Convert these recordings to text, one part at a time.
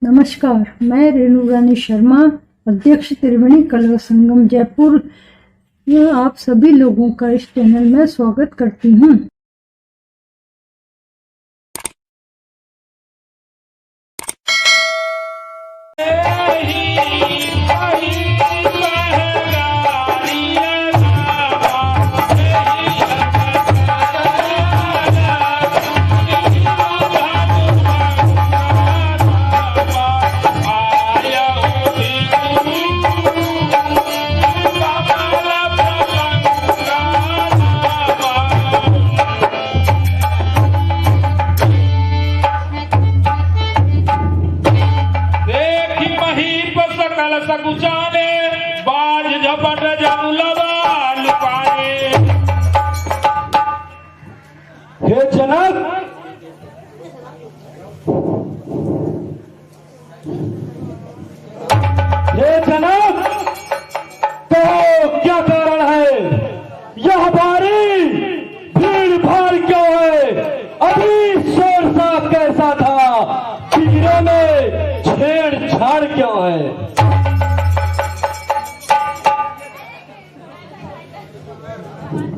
नमस्कार, मैं रेणु रानी शर्मा, अध्यक्ष त्रिवेणी कला संगम जयपुर। आप सभी लोगों का इस चैनल में स्वागत करती हूँ। सकुचाने बाज झपट जनु लगा लुकाए। हे जनक, तो क्या कारण है? यह बारी भीड़ भाड़ क्यों है? अभी शोर साफ कैसा था? पिंजरे में छेड़छाड़ क्यों है?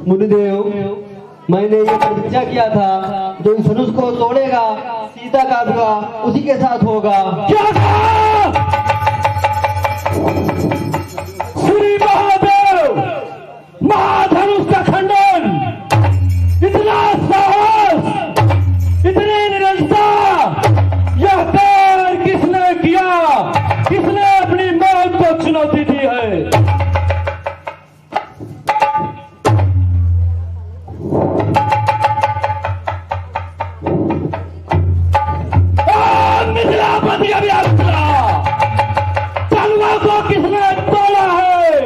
मुनिदेव, मैंने ये प्रतिज्ञा किया था, जो इस धनुष को तोड़ेगा सीता का विवाह उसी के साथ होगा। क्या कहा? श्री महादेव, महाधनुष का खंडन! इतना साहस, इतनी निरंता, यह कार्य किसने किया? किसने अपनी मौत को चुनौती दी है? तलवार को किसने तोड़ा है?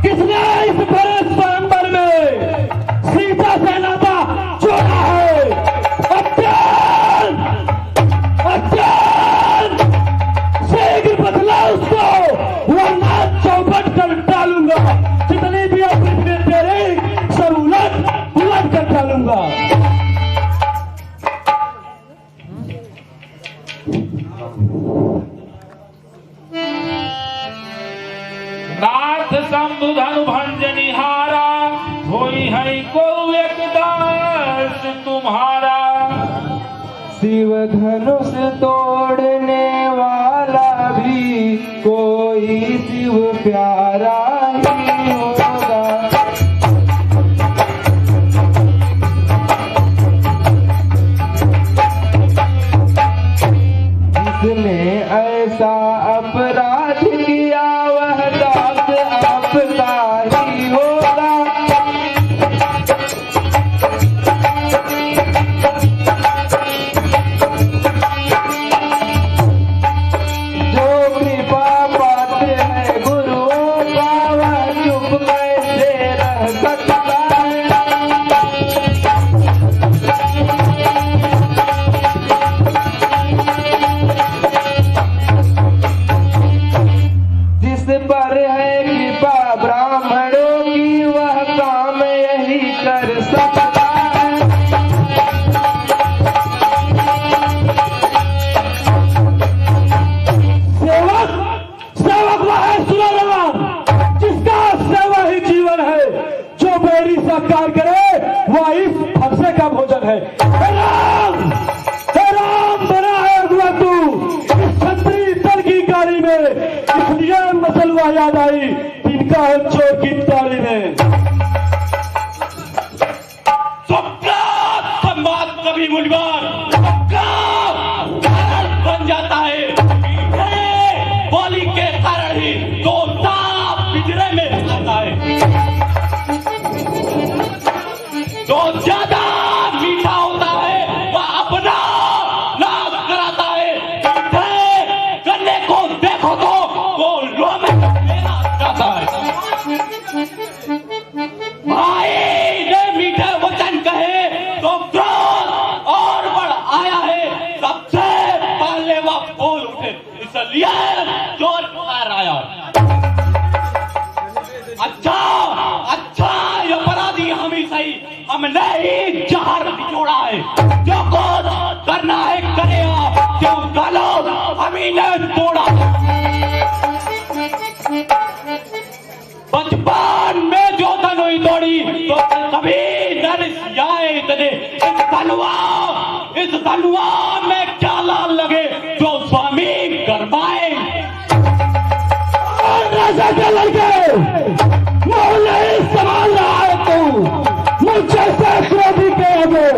किसने इस बड़े स्वयंवर में सीता से नाता जोड़ा है? अत्यंत शीघ्र बदला उसको, वरना चौपट कर डालूंगा। जितनी भी अपनी तेरे सब उलट कर डालूंगा। नाथ शंभु धनु भंजनिहारा, होई है को एक दास तुम्हारा। शिव धनुष तोड़ने वाला भी कोई शिव प्यारा ही होगा। जिसने ऐसा अपराध किया वह दास आपका ही होगा। जो कृपा पाते हैं गुरुओं का वह चुप कैसे रह सकता है? जिस पर है कृपा ब्राह्मणों की वह काम यही कर सकता है। सेवक वह है सुरराम, जिसका सेवा ही जीवन है। जो बेरी सा कार्य करे वह इस फरसे का भोजन है। हे राम बना है अगुआ तू इस क्षत्रिय दल की गाड़ी में, इसलिए मसलवा याद आई तिनका है चोर की ताड़ी में। संवाद कभी मूल्यवान बन जाता है। बोली के कारण ही तो पिंजरे में आता है। जो ज्यादा मीठा होता है वह अपना नाश कराता है। गन्ने को देखो तो वो लो में लेना चाहता है। भाई ने मीठे वचन कहे तो क्रोध और बढ़ आया है। सबसे पहले वह बोल उठे, इसलिए चोर पुकार आया। अच्छा ये अपराधी हम ही सही, हमने ही जहर निचोड़ा है। जो कुछ करना है करेगा, क्यों गालो हम स्वामी ने तोड़ा। बचपन में जो धनुई तोड़ी तो कभी नर जाए इतने। इस धनुआ में क्या लाल लगे जो स्वामी गरमाए। राजा के लड़के मोह नहीं संभाल रहा है तू, मुझे से क्रोधी के आगे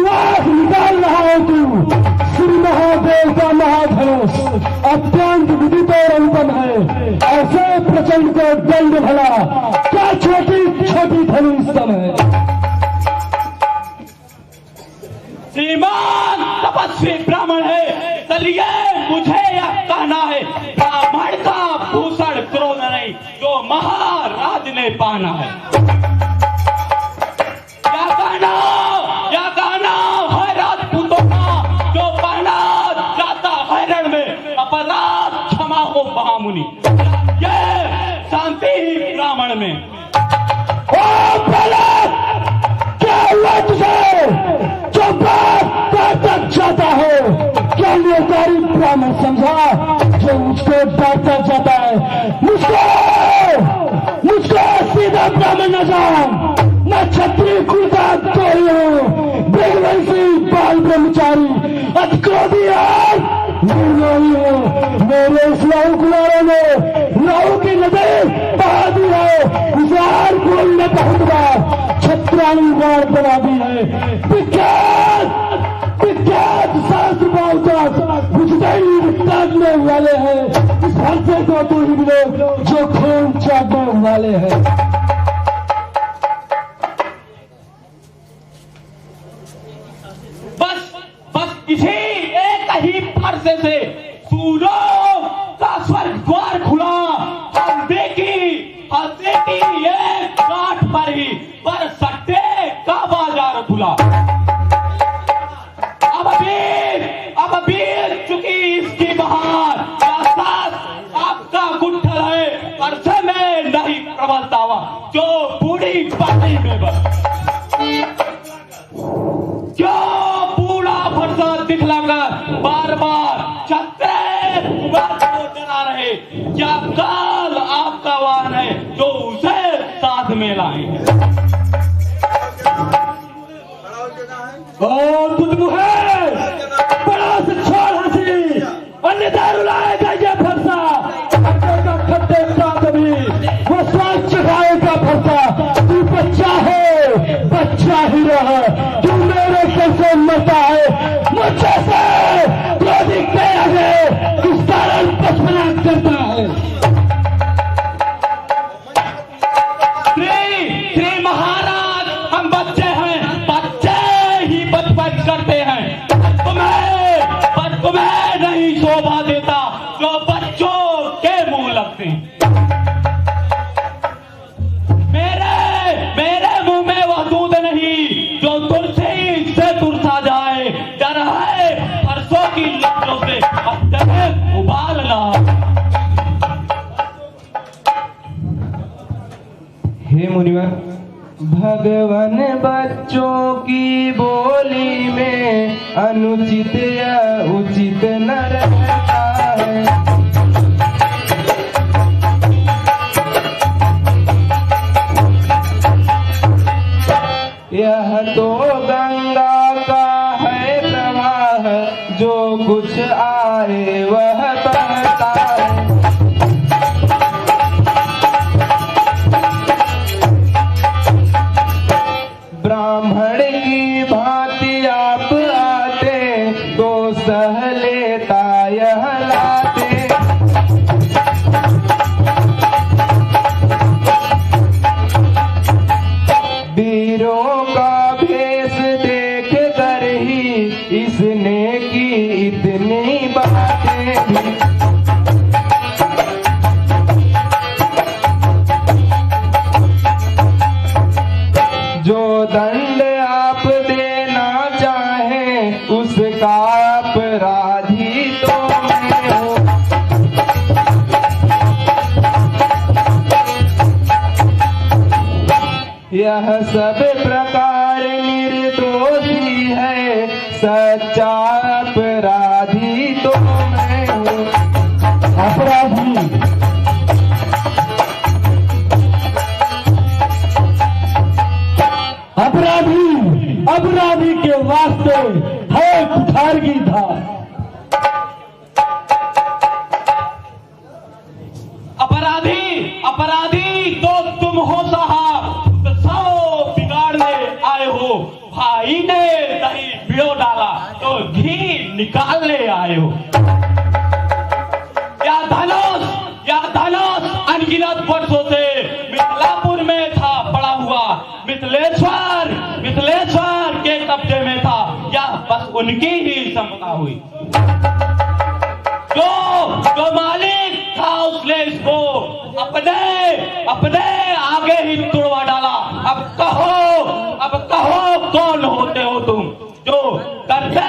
आग निकाल रहा है तू। श्री महादेव का महाधनुष अत्यंत विदित और अनुपम है, ऐसे प्रचंड को दंड भला क्या छोटी छोटी धनुष है। श्रीमान तपस्वी ब्राह्मण है, चलिए मुझे यह कहना है, ब्राह्मण का भूषण क्रोध नहीं जो महाराज ने पाना है। या कहना है राजपूतों का जो पहना जाता है रण में, अपराध क्षमा हो महामुनि, ये शांति ही ब्राह्मण में। ओ क्या हुआ तुझे जो बात तक जाता है? क्या नियकारी ब्राह्मण समझा जो मुझको डांटा जाता है? मुझको सीधा ब्राह्मण न जान, मैं क्षत्रिय कुल का कोई हूँ, ब्रह्मवंशी बाल ब्रह्मचारी अति क्रोधी मेरे इस लहू कुमारों ने लहू की नजर बहा दी है, विचार कुल ने बहुत बार छत्राणी बार बना दी है। विख्यात शास्त्र बावजात बुझदाई काटने वाले हैं, इस हल्के को तो ही मिले जो खून चाटने वाले हैं। बस इसी एक ही फरसे से सूरों का स्वर्ग द्वार खुला। हल्दी की एक काठ पर ही पर सट्टे का बाजार खुला। अब बीत चुकी इसकी बहार, आपका गुट्ठल है अरसे में नहीं प्रबलता हुआ जो बूढ़ी पानी में बस। क्यों बूढ़ा फरसा दिखलाकर बार बार छत्रे को डरा रहे? क्या काल आपका वाहन है जो उसे साथ में लाए? और तुझ मुहे बड़ा से छोड़ हंसी अन्यथा रुलाएगा ये फरसा, खट्टे का कभी वो स्वाद चढ़ाएगा फरसा। तू बच्चा है, बच्चा ही रहा, तू मेरे कैसे मरता है, मुझे से क्रोधी के आगे किस कारण बचपना करता है। श्री महाराज हम बच्चे हैं, बच्चे ही बचपन करते हैं। तुम्हें नहीं शोभा देता जो बच्चों के मुंह लगते हैं। मेरे मुंह में वह दूध नहीं जो तुलसी से तुरसा जाए। डर है फरसों की लपटों से उबालना। हे मुनिवर, भगवान बच्चों की बोली में अनुचित या उचित न रहता है। यह तो गंगा का है प्रवाह, जो कुछ आए वह बहता है। ब्राह्मण की भांति आप आते तो सह लेता यह लाते। वीरों का भेष देख कर ही इसने की इतनी बातें भी। जो दंड आप देना चाहें उसका अपराधी तो मैं हूँ। यह सब प्रकार निर्दोषी है, सच्चा अपराधी तो मैं हूँ। अपराधी तो तुम हो साहब, तो सब बिगाड़ने आए हो। भाई ने दही बियो डाला तो घी निकालने आए हो। या धनुष अनगिनत वर्षों से मिथिलापुर में था पड़ा हुआ, मिथिलेश्वर के कब्जे में था, या बस उनकी ही संपदा हुई। जो मालिक था उसने इसको अपने आगे ही तुड़वा डाला। अब कहो कौन होते हो तुम जो करते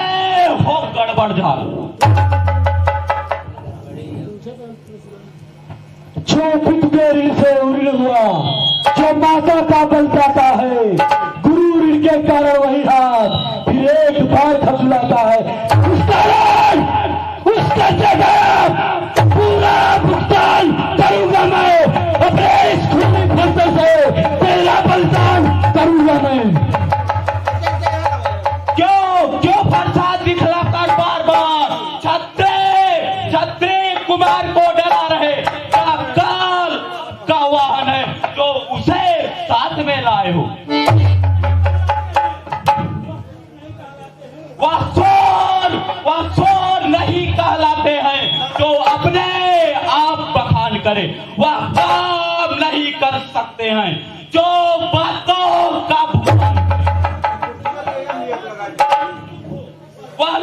हो गड़बड़ झाल। जो फिटकेरी से उड़ हुआ, जो माता का बल जाता है, गुरु ऋण के कारण वही हाथ फिर एक बार खसुलाता है। उसका जगह पूरा भुगतान करूंगा मैं, अपने इस खूनी फंसे से तेरा बलिदान करूंगा मैं। क्यों प्रसाद दिखलाकर बार बार छत्री कुमार को डरा रहे? क्या काल का वाहन है जो उसे साथ में लाए हो? वह चोर नहीं कहलाते हैं जो अपने आप बखान करे। वह काम नहीं कर सकते हैं जो बातों का भुगतान करे। वह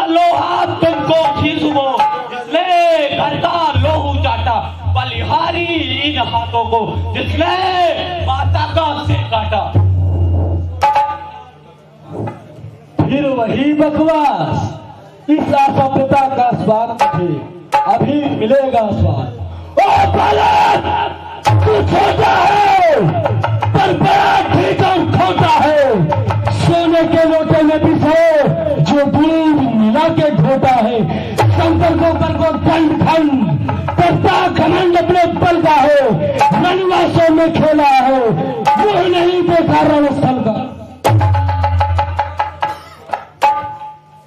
लोहा तुमको खींचो, इसलिए घर का लोहू चाटा। बलिहारी इन हाथों को जिसने माता का सिर काटा। फिर वही बकवास, इस असभ्यता का स्वाद थे, अभी मिलेगा स्वाद। ओ बालक, तू छोटा है पर बड़ा ठीक और खोटा है। सोने के लोटे में पिसे जो दूध मिला के घोटा है। संपर्कों पर को खंड करता घमंड अपने बल का है। वनवासों में खेला है, वो नहीं देखा रणस्थल का।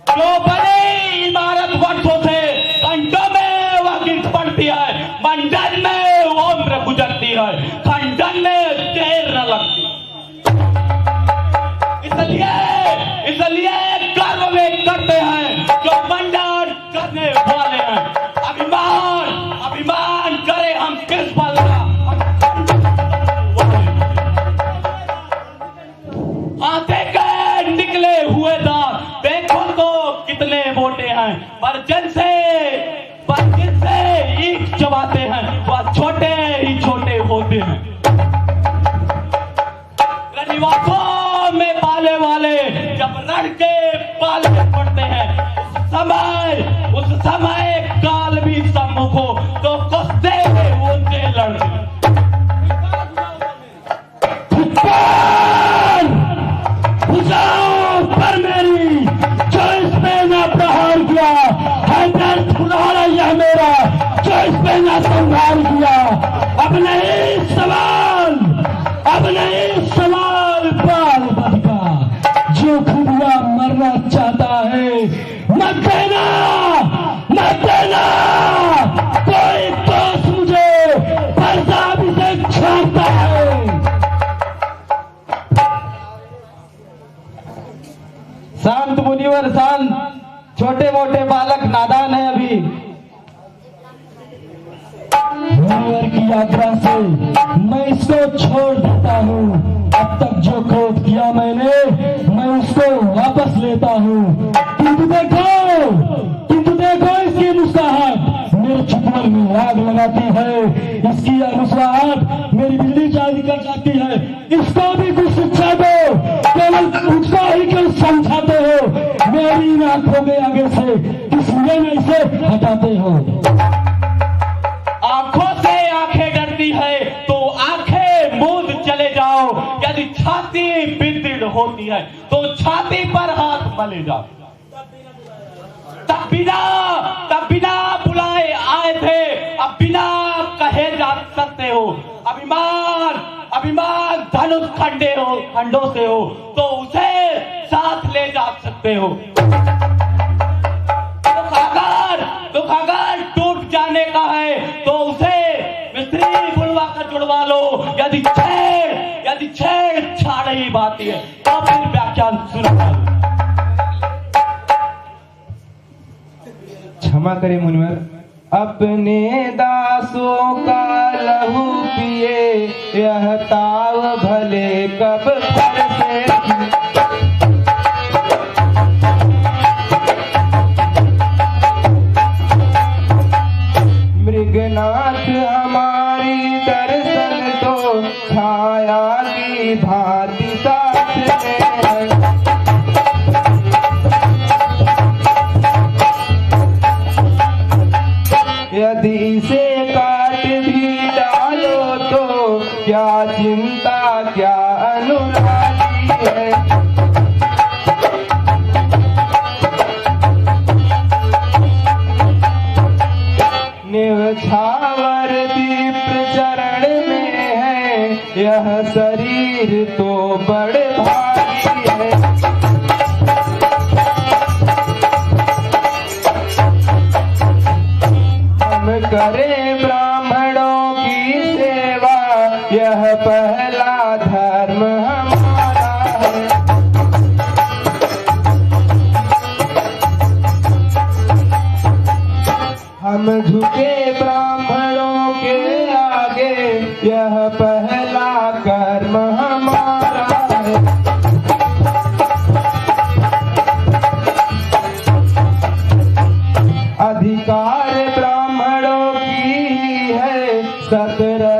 जो बड़ी इमारत वर्षों से खंडों में वह गिर पड़ती है, मंडन में उम्र गुजरती है, खंडन में देर न लगती। इसलिए गर्व में करते हैं जो मंडन करने वाले हैं। अभिमान करे हम किस बल का? हाथे के निकले हुए दांत देखो तो कितने मोटे हैं, पर जिनसे ईंट चबाते हैं वह छोटे ही छोटे होते हैं। रनिवासों में पाले वाले जब रण के पाले पड़ते हैं, उस समय काल भी सम्मुख हो तो कुश्ते उनसे लड़ते हैं। पर मेरी जो इस पे ना प्रहार किया है, दर्द खुदा यह मेरा जो इस पे ना संहार किया। अब नहीं सवाल बाल बद का जो खुदा मरना चाहता है। मत देना कोई दोस्त मुझे प्रताप से छापता है। शांत मुनिवर शांत, छोटे मोटे बालक नादान है अभी। मुनिवर की यात्रा से मैं इसको छोड़ देता हूँ। अब तक जो क्रोध किया मैंने मैं उसको वापस लेता हूँ। किंतु देखो इसकी मुस्कुराहट मेरे चितवन में आग लगाती है। इसकी मुस्कुराहट मेरी बिल्ली चांदी कर जाती है। इसको भी कुछ शिक्षा दो, केवल उसको ही क्यों समझाते हो? मेरी आंखों के आगे से किसलिए नहीं से हटाते हो? आंखों से आंखें डरती है तो आंखें मूंद चले जाओ। यदि छाती बिंदिड़ होती है तो छाती पर हाथ मले जाओ। तब बिना बुलाए आए थे, अब बिना कहे जा सकते हो। अभिमान धनुष खंडों से हो तो उसे साथ ले जा सकते हो। जाने का है तो उसे मिस्त्री बुलवा कर जुड़वा लो। यदि छेड़छाड़ ही बात है तो फिर व्याख्यान शुरू करो। क्षमा करें मुनिवर, अपने दासों का लहू पिए यह ताव भले कब फर से। मृगनाथ हमारी दर्शन तो छाया की भांति साथ में है। यदि इसे काट भी डालो तो क्या चिंता क्या अनुरागी है। निवछावर दीप चरण में है यह शरीर तो बड़े भारी है। करें ब्राह्मणों की सेवा यह पहला धर्म हमारा है। हम झुके ब्राह्मणों के आगे यह पहला कर्म हमारा है। अधिकार ब्राह्मणों की है, सतरंगी